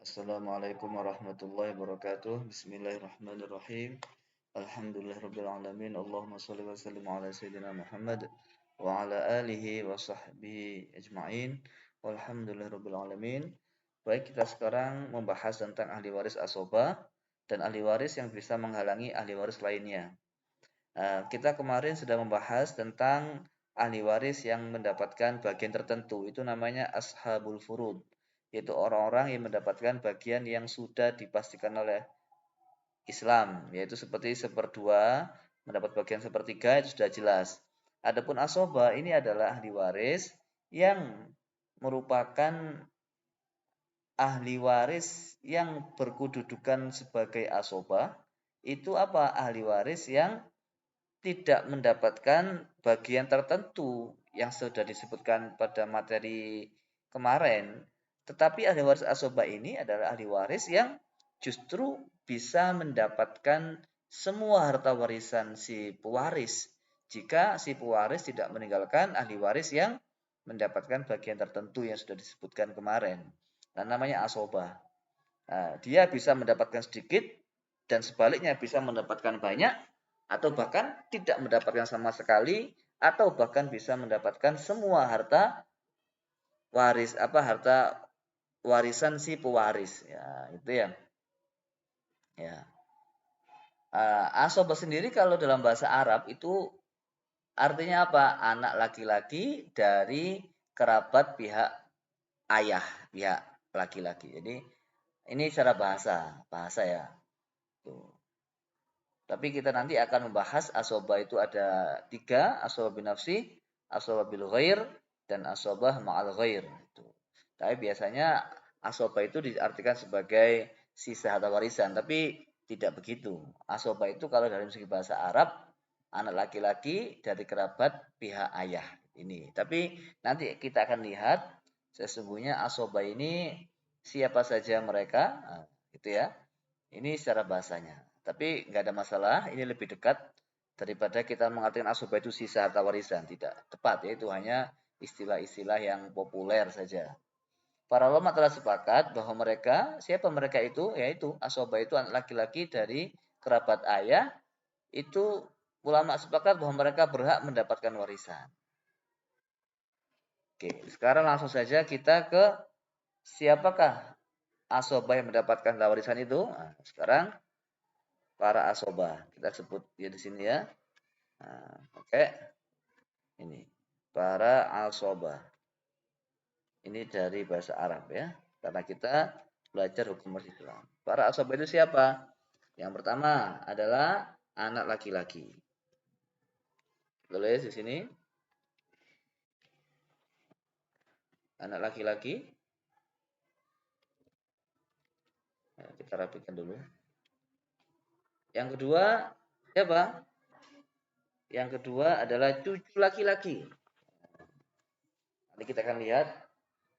Assalamualaikum warahmatullahi wabarakatuh. Bismillahirrahmanirrahim. Alhamdulillahirabbil alamin. Allahumma shalli wa sallim ala sayyidina Muhammad wa ala alihi wa sahbihi ajma'in. Walhamdulillahirabbil alamin. Baik, kita sekarang membahas tentang ahli waris asobah dan ahli waris yang bisa menghalangi ahli waris lainnya. Kita kemarin sudah membahas tentang ahli waris yang mendapatkan bagian tertentu. Itu namanya ashabul furud, yaitu orang-orang yang mendapatkan bagian yang sudah dipastikan oleh Islam, yaitu seperti seperdua, mendapat bagian sepertiga, itu sudah jelas. Adapun asoba ini adalah ahli waris yang merupakan ahli waris yang berkedudukan sebagai asoba. Itu apa? Ahli waris yang tidak mendapatkan bagian tertentu yang sudah disebutkan pada materi kemarin. Tetapi ahli waris asoba ini adalah ahli waris yang justru bisa mendapatkan semua harta warisan si pewaris jika si pewaris tidak meninggalkan ahli waris yang mendapatkan bagian tertentu yang sudah disebutkan kemarin. Nah, namanya asoba. Nah, dia bisa mendapatkan sedikit dan sebaliknya bisa mendapatkan banyak atau bahkan tidak mendapatkan sama sekali atau bahkan bisa mendapatkan semua harta warisan si pewaris, ya itu ya. Asobah sendiri kalau dalam bahasa Arab itu artinya apa? Anak laki-laki dari kerabat pihak ayah, pihak laki-laki. Jadi ini secara bahasa ya. Tuh. Tapi kita nanti akan membahas asobah itu ada 3, asobah binafsi, asobah bil ghair, dan asobah ma'al ghair. Tapi biasanya asobah itu diartikan sebagai sisa harta warisan, tapi tidak begitu. Asobah itu kalau dalam segi bahasa Arab, anak laki-laki dari kerabat pihak ayah. Ini. Tapi nanti kita akan lihat sesungguhnya asobah ini siapa saja mereka, nah, gitu ya. Ini secara bahasanya. Tapi nggak ada masalah, ini lebih dekat daripada kita mengatakan asobah itu sisa harta warisan. Tidak tepat, ya, itu hanya istilah-istilah yang populer saja. Para ulama telah sepakat bahwa siapa mereka itu? Yaitu asobah itu anak laki-laki dari kerabat ayah. Itu ulama sepakat bahwa mereka berhak mendapatkan warisan. Oke, sekarang langsung saja kita ke siapakah asobah yang mendapatkan warisan itu. Nah, sekarang para asobah. Kita sebut ya di sini ya. Nah, oke. Ini para asobah. Ini dari bahasa Arab ya. Karena kita belajar hukum Islam. Para asobah itu siapa? Yang pertama adalah anak laki-laki. Tulis di sini. Anak laki-laki. Nah, kita rapikan dulu. Yang kedua siapa? Yang kedua adalah cucu laki-laki. Nanti kita akan lihat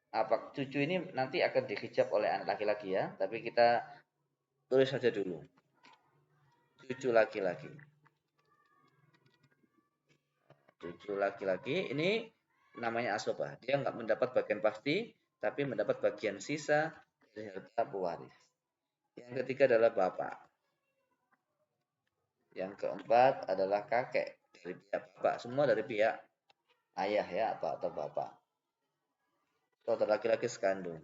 apa cucu ini nanti akan dihijab oleh anak laki-laki ya, tapi kita tulis saja dulu. Cucu laki-laki. Cucu laki-laki ini namanya asobah. Dia nggak mendapat bagian pasti, tapi mendapat bagian sisa dari harta pewaris. Yang ketiga adalah bapak. Yang keempat adalah kakek dari pihak bapak. Semua dari pihak ayah ya, apa atau bapak. Saudara laki-laki sekandung.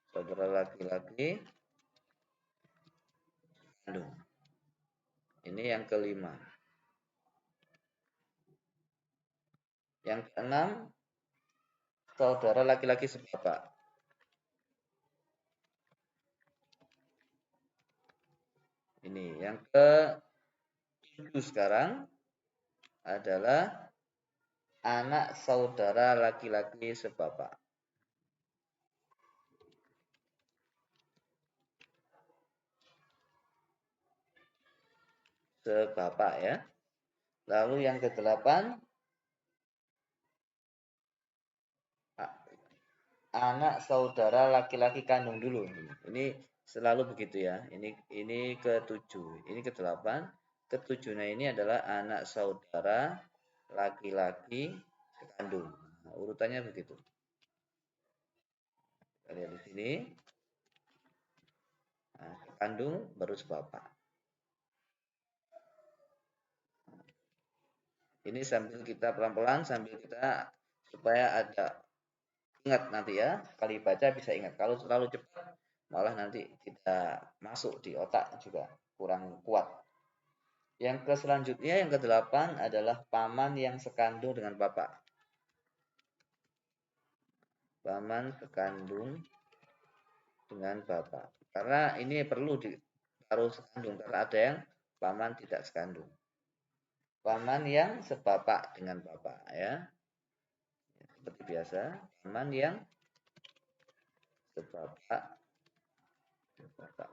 Saudara laki-laki sekandung. Ini yang kelima. Yang keenam, saudara laki-laki sebapak. Ini yang ke-7 sekarang adalah anak saudara laki-laki sebapak. Sebapak ya. Lalu yang ke-8 anak saudara laki-laki kandung dulu. Ini selalu begitu ya. Ini ke-7, ini ke-8. Ke-7-nya ini adalah anak saudara laki-laki kandung. Nah, urutannya begitu. Kita lihat di sini. Nah, kandung baru sebapak. Ini sambil kita pelan-pelan, sambil kita supaya ada ingat nanti ya, kali baca bisa ingat. Kalau terlalu cepat malah nanti tidak masuk di otak juga kurang kuat. Yang selanjutnya yang ke-8 adalah paman yang sekandung dengan bapak. Paman sekandung dengan bapak. Karena ini perlu ditaruh sekandung karena ada yang paman tidak sekandung. Paman yang sebapak dengan bapak ya. Seperti biasa, paman yang sebapak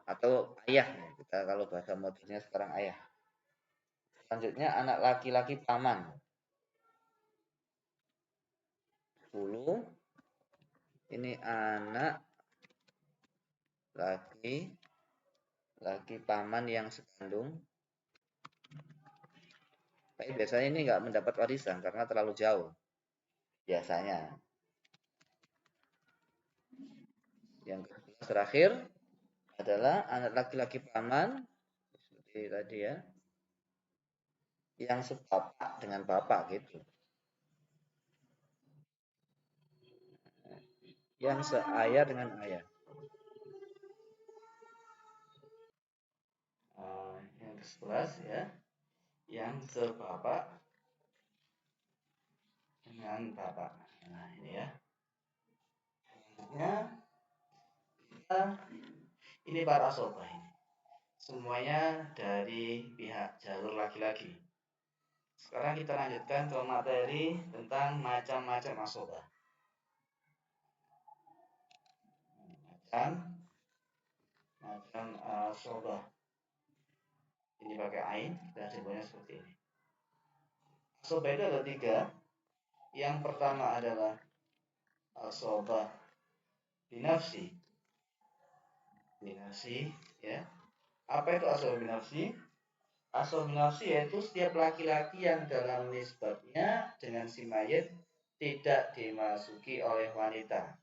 atau ayah ya. Kita kalau bahasa modernnya sekarang ayah. Selanjutnya anak laki-laki paman. 10. Ini anak laki paman yang sekandung. Tapi biasanya ini nggak mendapat warisan karena terlalu jauh. Biasanya. Yang terakhir adalah anak laki-laki paman seperti tadi ya, yang sebapak dengan bapak gitu, yang seayah dengan ayah. Yang ke-11 ya, yang sebapak dengan bapak. Nah ini ya. Selanjutnya kita ini para sobat ini. Semuanya dari pihak jalur laki-laki. Sekarang kita lanjutkan ke materi tentang macam-macam asobah. Macam asobah. Ini pakai ain dan simbolnya seperti ini. Asobah itu ada 3. Yang pertama adalah asobah binafsi. Binafsi ya. Apa itu asobah binafsi? Asobah binafsi yaitu setiap laki-laki yang dalam nisbatnya dengan si mayit tidak dimasuki oleh wanita.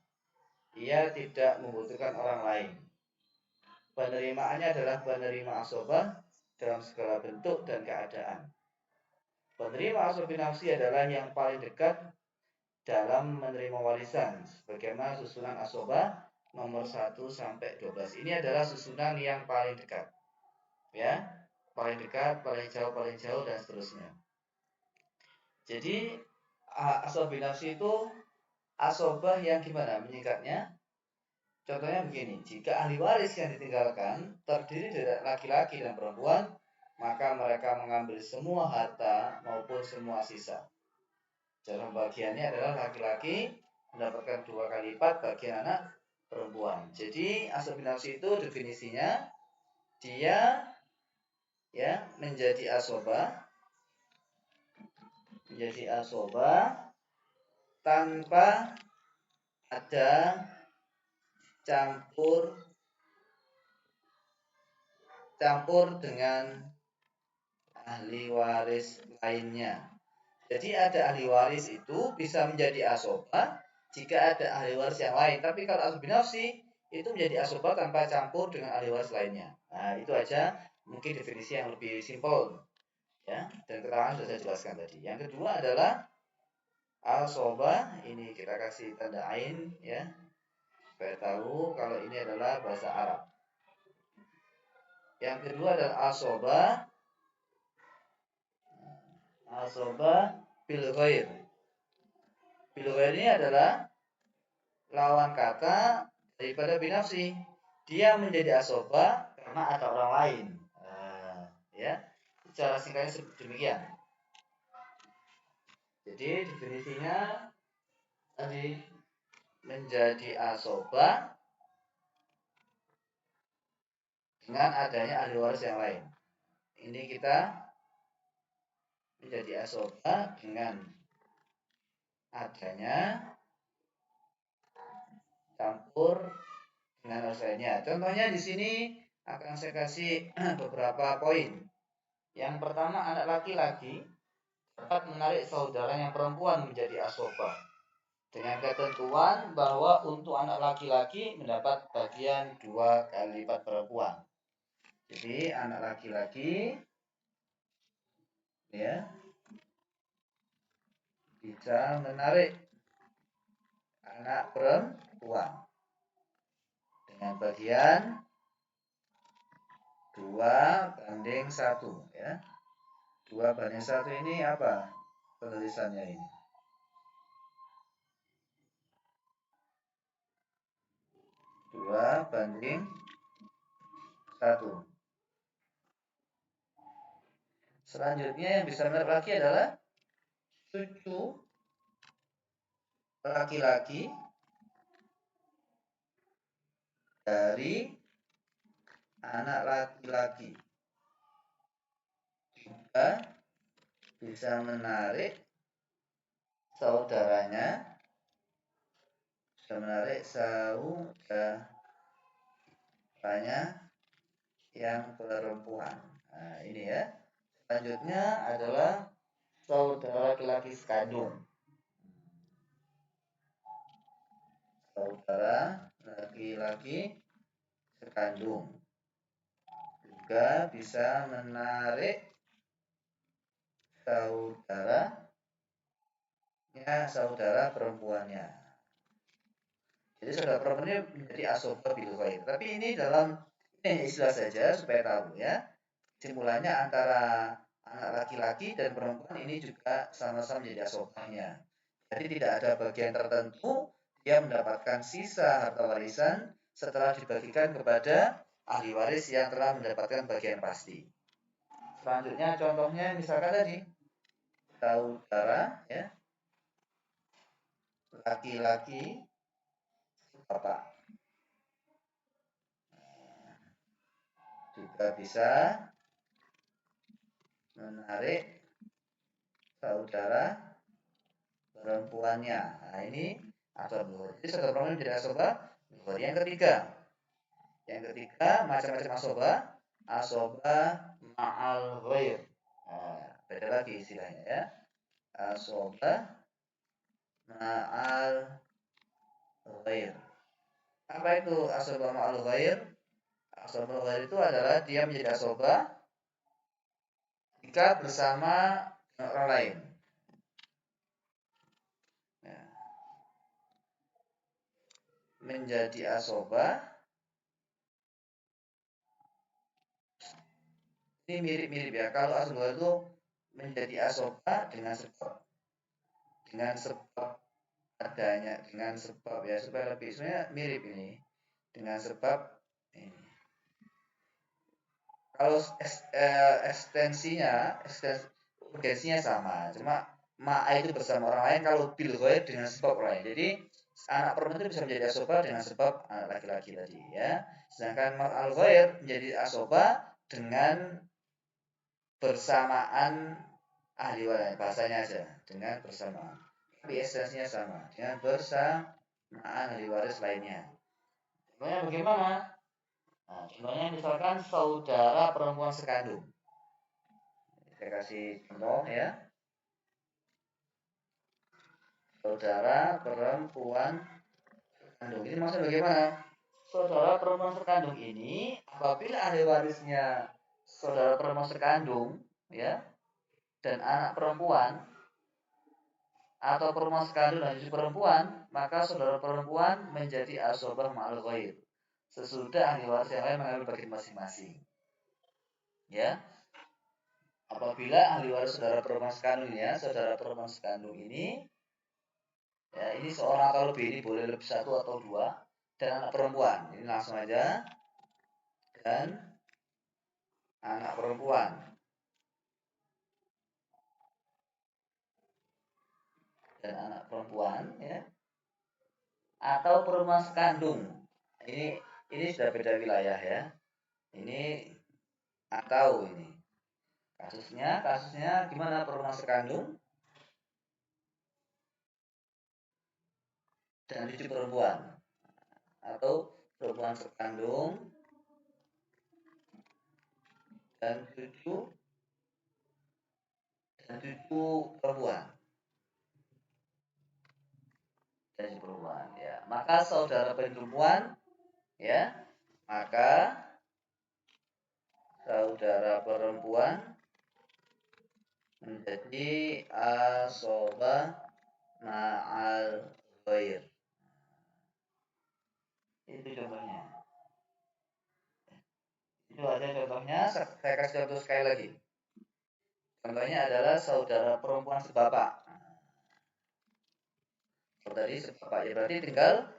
Ia tidak membutuhkan orang lain. Penerimaannya adalah penerima asobah dalam segala bentuk dan keadaan. Penerima asobah binafsi adalah yang paling dekat dalam menerima warisan, sebagaimana susunan asobah nomor 1 sampai 12. Ini adalah susunan yang paling dekat. Ya, paling dekat, paling jauh dan seterusnya. Jadi asobah binafsi itu asobah yang gimana menyingkatnya? Contohnya begini, jika ahli waris yang ditinggalkan terdiri dari laki-laki dan perempuan, maka mereka mengambil semua harta maupun semua sisa. Cara pembagiannya adalah laki-laki mendapatkan 2 kali lipat bagian anak perempuan. Jadi asobah binafsi itu definisinya dia ya menjadi asobah tanpa ada campur dengan ahli waris lainnya. Jadi ada ahli waris itu bisa menjadi asobah jika ada ahli waris yang lain. Tapi kalau asobah binafsi itu menjadi asobah tanpa campur dengan ahli waris lainnya. Nah itu aja mungkin definisi yang lebih simpel ya. Dan keterangan sudah saya jelaskan tadi. Yang kedua adalah asobah. Ini kita kasih tanda ain ya supaya tahu kalau ini adalah bahasa Arab. Yang kedua adalah asobah bil ghair. Bil ghair ini adalah lawan kata daripada binafsi. Dia menjadi asobah karena ada orang lain. Ya, secara singkatnya demikian. Jadi definisinya tadi menjadi asobah dengan adanya ahli waris yang lain. Ini kita menjadi asobah dengan adanya campur dengan waris lainnya. Contohnya di sini akan saya kasih beberapa poin. Yang pertama, anak laki-laki dapat menarik saudara yang perempuan menjadi asobah. dengan ketentuan bahwa untuk anak laki-laki mendapat bagian 2 kali lipat perempuan. Jadi anak laki-laki ya bisa menarik anak perempuan dengan bagian 2:1 ya. 2:1 ini apa penulisannya ini? 2:1. Selanjutnya yang bisa menarik lagi adalah cucu laki-laki dari anak laki-laki juga bisa menarik saudaranya, yang perempuan. Nah, ini ya. Selanjutnya adalah saudara laki-laki sekandung. Saudara laki-laki sekandung juga bisa menarik saudara perempuannya. Jadi saudara perempuan ini menjadi asobah bil ghair. Tapi ini dalam istilah saja supaya tahu ya. Simpulannya antara anak laki-laki dan perempuan ini juga sama-sama menjadi asobahnya. Jadi tidak ada bagian tertentu dia mendapatkan sisa harta warisan setelah dibagikan kepada ahli waris yang telah mendapatkan bagian pasti. Selanjutnya contohnya misalkan tadi saudara ya laki-laki bapak juga bisa menarik saudara perempuannya. Nah ini asobah. Jadi saudara perempuan menjadi asobah. Yang ketiga macam-macam asobah ma'al ghair. Nah, beda lagi istilahnya ya. Asobah ma'al ghair. Apa itu asobah ma'al ghair? Asobah ghair itu adalah dia menjadi asobah jika bersama orang lain. Nah, menjadi asobah ini mirip-mirip ya. Kalau asobah itu menjadi asobah dengan sebab ya supaya lebih sebenarnya mirip ini dengan sebab ini. Kalau urgensinya sama, cuma ma'a itu bersama orang lain, kalau bil ghair dengan sebab orang lain. Jadi anak perempuan itu bisa menjadi asobah dengan sebab anak laki-laki tadi ya. Sedangkan ma'al ghair menjadi asobah dengan bersamaan ahli waris, bahasanya aja dengan bersamaan. Tapi esensinya sama dengan bersamaan ahli waris lainnya. Contohnya bagaimana? Nah, contohnya misalkan saudara perempuan sekandung. Saya kasih contoh ya. Saudara perempuan sekandung. Ini maksudnya bagaimana? Saudara perempuan sekandung ini apabila ahli warisnya saudara perempuan sekandung ya dan anak perempuan atau perempuan sekandung dan cucu perempuan, maka saudara perempuan menjadi asobah ma'al ghair sesudah ahli waris yang lain mengambil bagian masing-masing. Ya. Apabila ahli waris saudara perempuan sekandung ini ya ini seorang atau lebih, ini boleh lebih satu atau dua, dan anak perempuan. Ini langsung aja. Dan anak perempuan. Dan anak perempuan ya. Atau perempuan sekandung. Ini sudah beda wilayah ya. Ini atau ini. Kasusnya gimana perempuan sekandung dan cucu perempuan atau perempuan sekandung dan cucu perempuan. dari perempuan ya. Maka saudara perempuan ya, maka saudara perempuan menjadi asoba ma'al ghair. Itu contohnya. Itu ada contohnya, saya kasih contoh sekali lagi. Contohnya adalah saudara perempuan sebapak. Kalau tadi sebapak ya berarti tinggal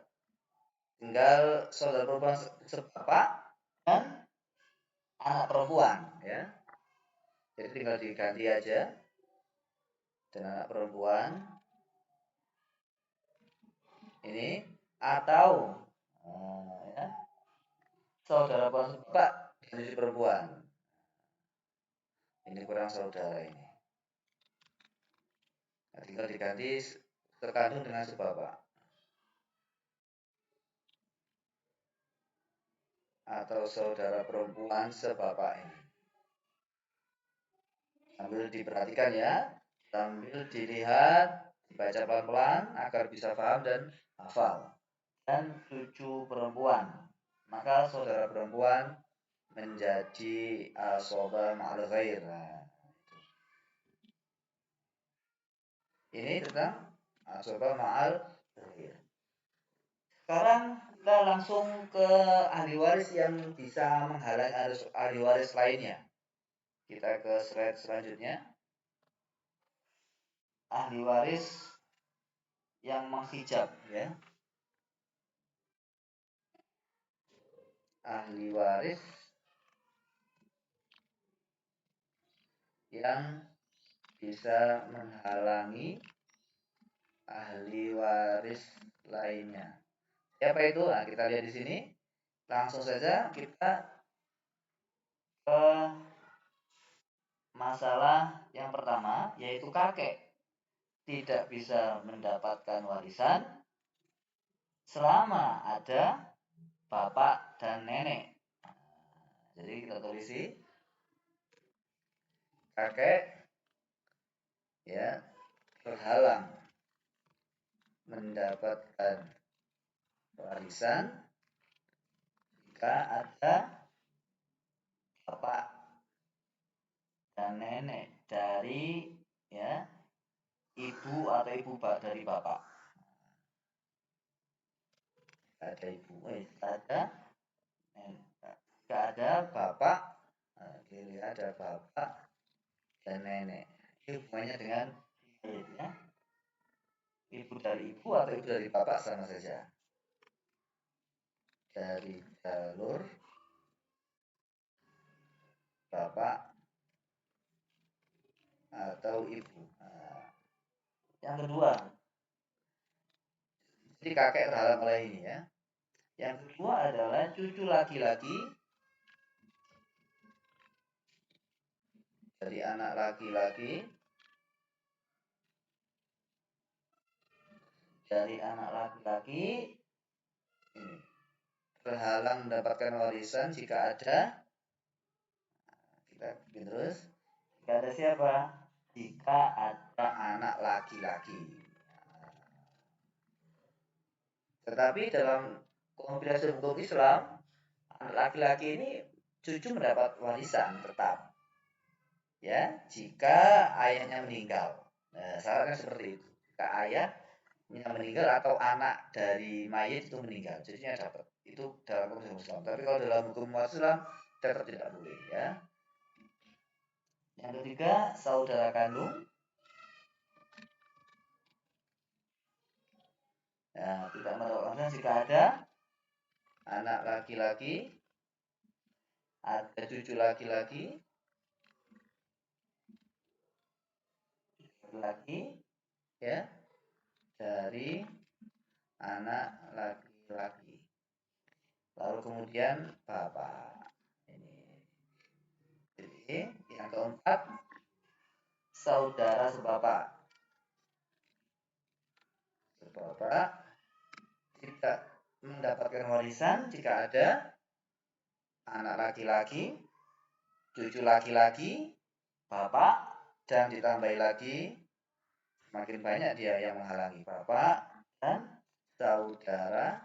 saudara perempuan sebapak dan anak perempuan ya. Jadi tinggal diganti aja dan anak perempuan ini atau ya, saudara perempuan sebapak dan perempuan. Ini kurang saudara ini. Nah, tinggal diganti terkandung dengan sebapak atau saudara perempuan sebapak ini. Sambil diperhatikan ya, sambil dilihat, dibaca pelan-pelan agar bisa paham dan hafal. Dan cucu perempuan, maka saudara perempuan menjadi asoba ma'al ghair. Nah, ini tentang asoba ma'al ghair. Sekarang kita langsung ke ahli waris yang bisa menghalangi ahli waris lainnya. Kita ke slide selanjutnya. Ahli waris yang menghijab ya. Ahli waris yang bisa menghalangi ahli waris lainnya. Siapa itu? Nah, kita lihat di sini. Langsung saja kita ke masalah yang pertama, yaitu kakek tidak bisa mendapatkan warisan selama ada bapak dan nenek. Jadi kita tulis kakek ya terhalang mendapatkan warisan jika ada bapak dan nenek dari ya ibu atau ibu dari bapak. Ada ibu, ada bapak, kiri ada bapak dan nenek. Ini hubungannya dengan ya. Ibu dari ibu atau ibu dari bapak sama saja. Dari jalur bapak atau ibu. Nah, yang kedua, jadi kakek terhalang oleh ini ya. Yang kedua adalah cucu laki-laki dari anak laki-laki ini terhalang mendapatkan warisan jika ada kita bikin terus jika ada siapa? Jika ada anak laki-laki. Tetapi dalam kompilasi hukum Islam, anak laki-laki ini cucu mendapat warisan tetap. Ya, jika ayahnya meninggal. Nah, syaratnya seperti itu. Jika ayahnya meninggal atau anak dari mayit itu meninggal, cucunya dapat. Itu dalam hukum Islam. Tapi kalau dalam hukum Islam tetap tidak boleh ya. Yang ketiga, saudara kandung. Nah, tidak mendapatkan jika ada anak laki-laki, ada cucu laki-laki, ya, dari anak laki-laki. Lalu kemudian bapak. Ini. Jadi yang keempat, saudara sebapak. Sebapak tidak mendapatkan warisan jika ada anak laki-laki, cucu laki-laki, bapak, dan ditambahi lagi makin banyak dia yang menghalangi bapak dan saudara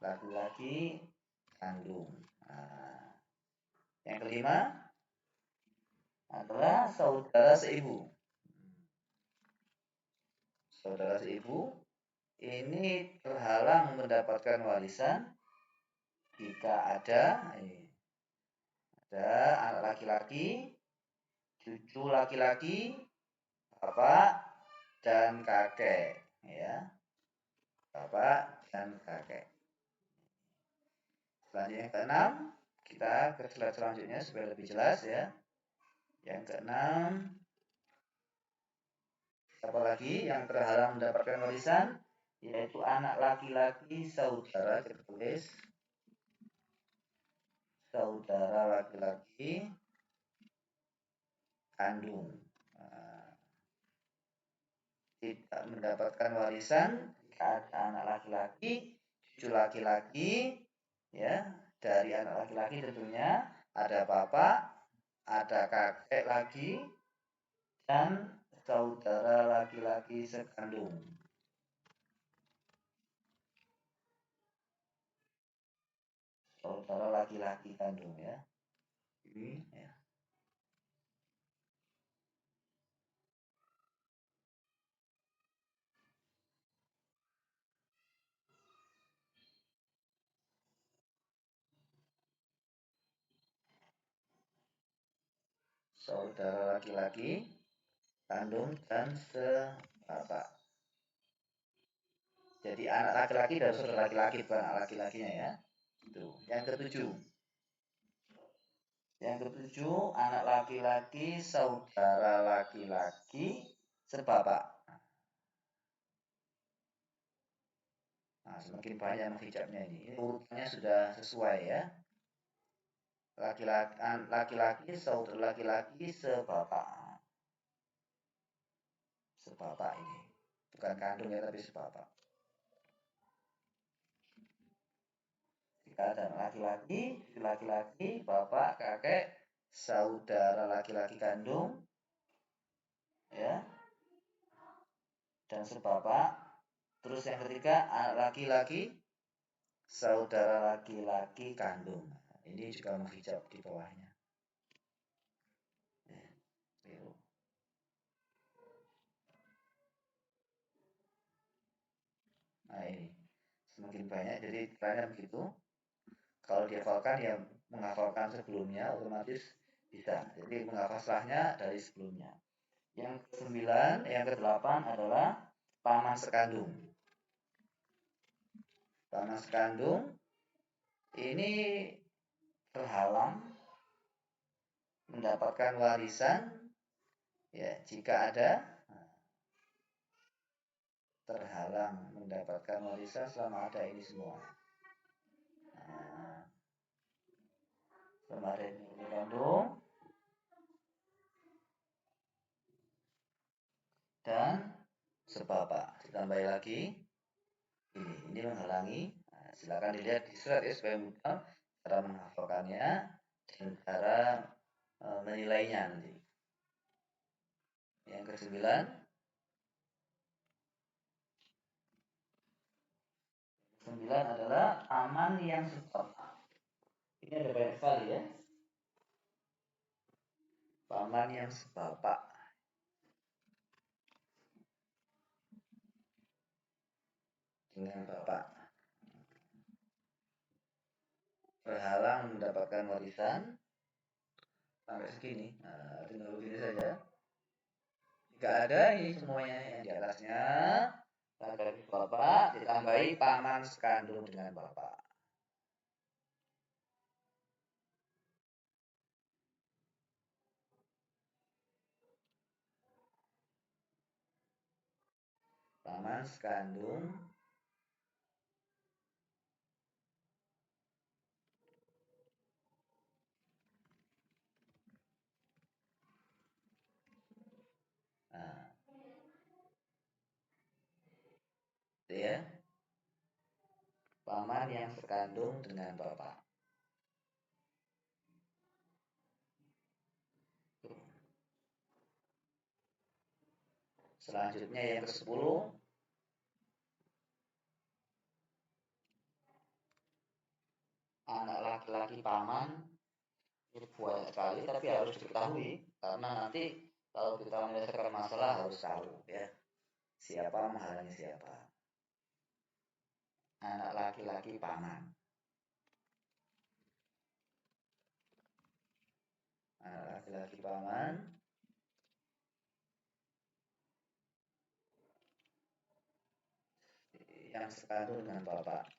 laki-laki kandung. Nah, yang kelima adalah saudara seibu. Saudara seibu ini terhalang mendapatkan warisan jika ada anak laki-laki, cucu laki-laki, bapak dan kakek, ya. Bapak dan kakek. Selanjutnya yang keenam, kita ke slide selanjutnya supaya lebih jelas, ya. Yang keenam, apa lagi yang terhalang mendapatkan warisan? Yaitu anak laki-laki saudara, kita tulis saudara laki-laki kandung. Nah, tidak mendapatkan warisan jika ada anak laki-laki, cucu laki-laki, ya, dari anak laki-laki tentunya ada bapak, ada kakek lagi, dan saudara laki-laki sekandung. Saudara laki-laki kandung, ya. Ini, ya. Saudara laki-laki kandung dan sebapak. Jadi anak laki-laki dan saudara laki-laki, bukan anak laki-lakinya, ya. Itu. Yang ketujuh. Yang ketujuh, anak laki-laki saudara laki-laki sebapak. Nah, semakin banyak menghijabnya ini. Urutannya sudah sesuai, ya. Laki-laki saudara laki-laki sebapak. Sebapak ini. Bukan kandung, ya, tapi sebapak. Jika ada laki-laki, bapak, kakek, saudara laki-laki kandung, ya, dan sebapak. Terus yang ketiga, anak laki-laki, saudara laki-laki kandung. Ini juga menghijab di bawahnya. Nah, ini semakin banyak, jadi caranya begitu. Kalau dihafalkan, ya menghafalkan sebelumnya otomatis bisa. Jadi menghafal setelahnya dari sebelumnya. Yang ke-9, yang ke-8 adalah paman sekandung. Paman sekandung ini terhalang mendapatkan warisan, ya, jika ada terhalang mendapatkan warisan selama ada ini semua. Nah, selama ada ini kandung dan sebapak. Ditambah lagi ini menghalangi. Nah, silakan dilihat di surat, ya, supaya mudah cara menghafalkannya dan cara menilainya nanti. Yang ke-9, adalah paman yang sebapak. Ini ada banyak sekali, ya. Paman yang sebapak. Dengan bapak. Terhalang mendapatkan warisan sampai segini. Nah, tinggal begini saja. Jika ada ini semuanya yang di atasnya, laki-laki bapak ditambahi paman sekandung dengan bapak. Paman sekandung ya, paman yang sekandung dengan bapak. Selanjutnya yang ke-10, anak laki-laki paman itu banyak sekali, tapi harus diketahui karena nanti kalau kita menyelesaikan masalah harus tahu ya siapa menghalangi siapa. Anak laki-laki paman, anak laki-laki paman yang sekandung dengan bapak.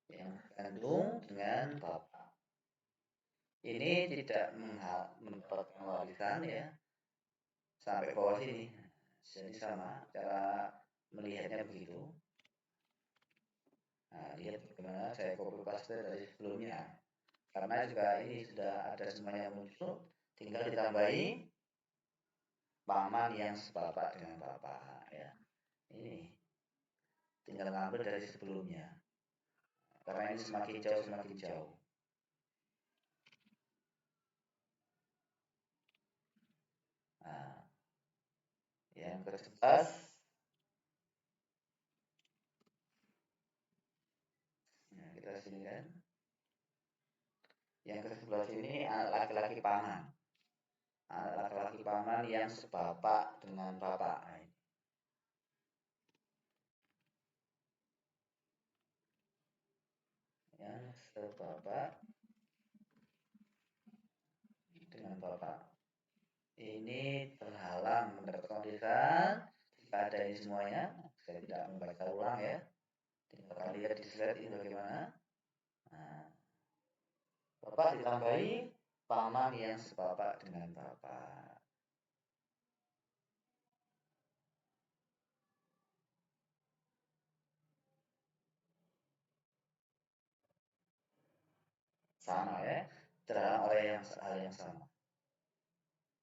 Yang sekandung dengan bapak. Ini tidak mendapatkan warisan ya sampai bawah sini. Jadi sama cara melihatnya begitu. Nah, lihat bagaimana saya copy paste dari sebelumnya. Karena juga ini sudah ada semuanya muncul, tinggal ditambahi paman yang sebapak dengan bapak ya. Ini tinggal ngambil dari sebelumnya. Karena ini semakin jauh semakin jauh. Nah, yang ke-11 nah, kita sini kan. Yang ke-11 ini anak laki-laki paman. Anak laki-laki paman yang sebapak dengan bapak. Yang sebapak dengan bapak. Ini terhalang mendapat warisan. Jika ada ini semuanya, saya tidak membaca ulang ya. Tinggal kalian lihat di slide ini bagaimana. Nah, bapak ditambahi paman yang sebapak dengan bapak. Sama ya, terhalang oleh hal yang sama.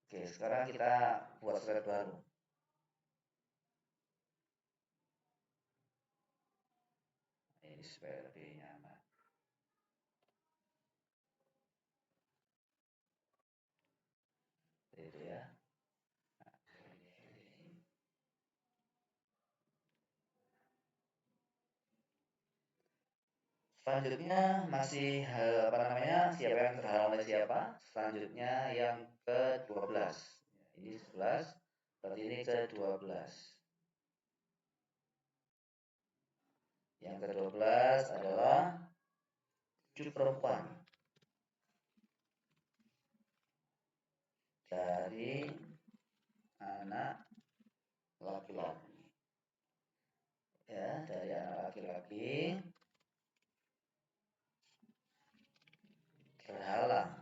Oke, sekarang kita buat slide baru. Ini supaya lebih nyaman. Itu ya. Selanjutnya masih apa namanya siapa yang terhalang oleh siapa. Selanjutnya yang ke-12. Ini 11, berarti ini ke-12. Yang ke-12 adalah cucu perempuan dari anak laki-laki. Ya, dari anak laki-laki terhalang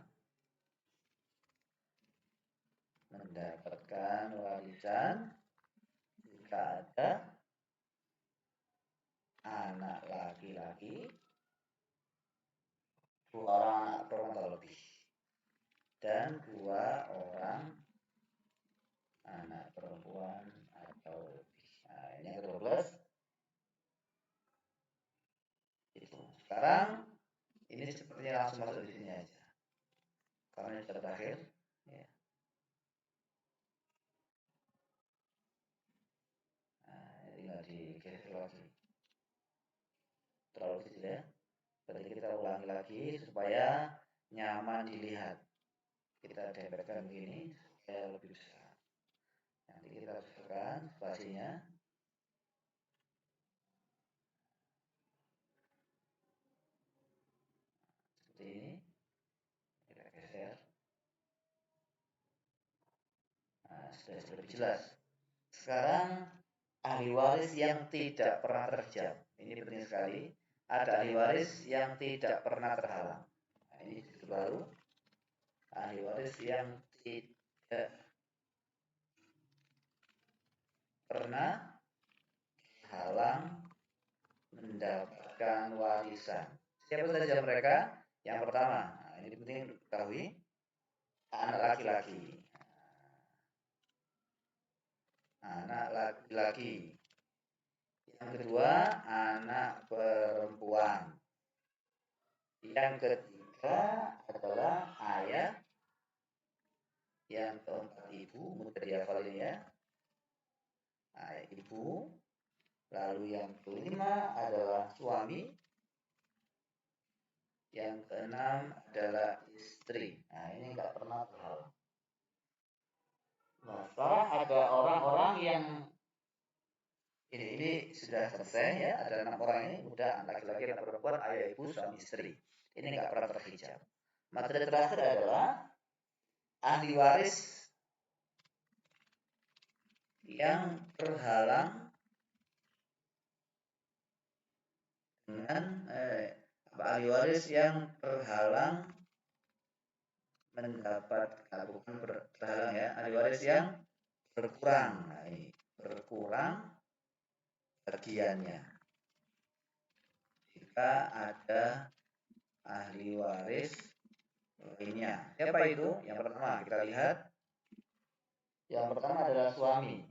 mendapatkan warisan jika ada anak laki-laki, 2 orang anak perempuan atau lebih, dan 2 orang anak perempuan atau lebih. Nah, ini yang ke-12 itu. Sekarang ini sepertinya langsung masuk di sini aja. Karena ini sudah terakhir. Ya. Nah, ini tinggal digeser lagi. Terlalu kecil ya. Berarti kita ulangi lagi supaya nyaman dilihat. Kita dempelkan begini supaya lebih besar. Nanti kita besarkan spasinya. Seperti ini. Kita geser. Nah, sudah lebih jelas. Sekarang ahli waris yang tidak pernah terjam. Ini penting sekali. Ada ahli waris yang tidak pernah terhalang. Nah, ini baru. Ahli waris yang tidak pernah halang mendapatkan warisan. Siapa saja mereka? Yang pertama, nah ini penting diketahui, anak laki-laki. Anak laki-laki. Yang kedua, anak perempuan. Yang ketiga adalah ayah. Yang keempat ibu, mudah dihafal ini ya. Ayah ibu. Lalu yang kelima adalah suami. Yang keenam adalah istri. Nah, ini nggak pernah terhalang. Nah, sekarang ada orang-orang yang ini sudah selesai ya, ada 6 orang ini, udah laki-laki dan perempuan, ayah, ibu, suami, istri. Ini nggak pernah terhijab. Materi terakhir adalah ahli waris yang terhalang dengan ahli waris yang terhalang mendapat bukan terhalang ya, ahli waris yang berkurang. Nah, ini berkurang bagiannya. Jika ada ahli waris lainnya. Siapa itu? Yang pertama kita lihat. Yang pertama adalah suami.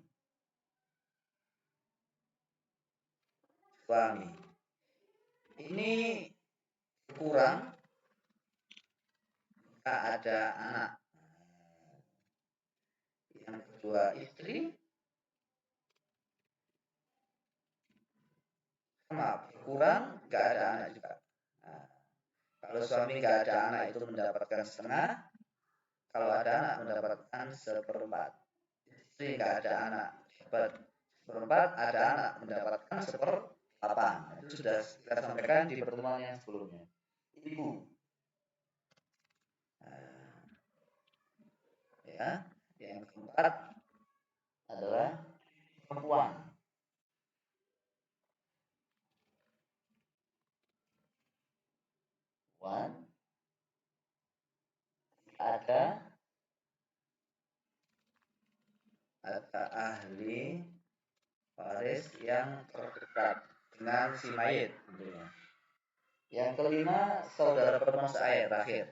Suami. Ini berkurang jika ada anak. Yang kedua istri. Sama, berkurang jika ada anak juga. Nah, kalau suami nggak ada anak itu mendapatkan setengah. Kalau ada anak mendapatkan seperempat. Istri nggak ada anak dapat seperempat, ada anak mendapatkan seperdelapan. Itu sudah kita sampaikan di pertemuan yang sebelumnya. Ibu, ya, yang keempat adalah perempuan. Perempuan ada ahli waris yang terdekat dengan si mayit. Yang kelima, saudara perempuan seayah terakhir.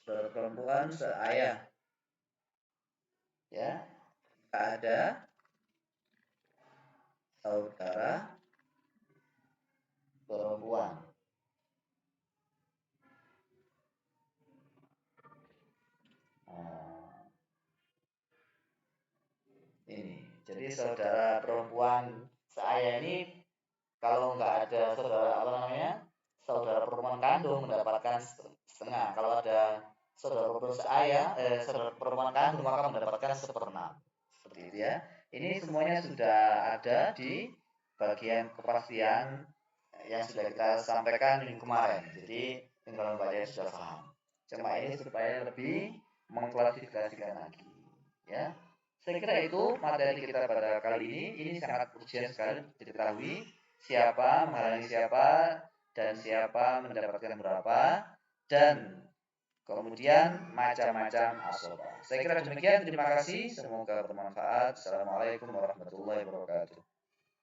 Saudara perempuan seayah. Ya, ada saudara perempuan. Ini, jadi saudara perempuan seayah ini kalau nggak ada saudara apa namanya, saudara perempuan kandung mendapatkan setengah. Kalau ada saudara perempuan seayah, saudara perempuan kandung maka mendapatkan seperenam. Seperti itu ya. Ini semuanya sudah ada di bagian kepastian yang sudah kita sampaikan minggu kemarin. Jadi tinggal membacanya sudah paham. Cuma ini supaya lebih mengklasifikasikan lagi. Ya, saya kira itu materi kita pada kali ini. Ini sangat urgent sekali diketahui siapa menghalangi siapa dan siapa mendapatkan berapa dan kemudian macam-macam asoba. Saya kira demikian. Terima kasih. Semoga bermanfaat. Assalamualaikum warahmatullahi wabarakatuh.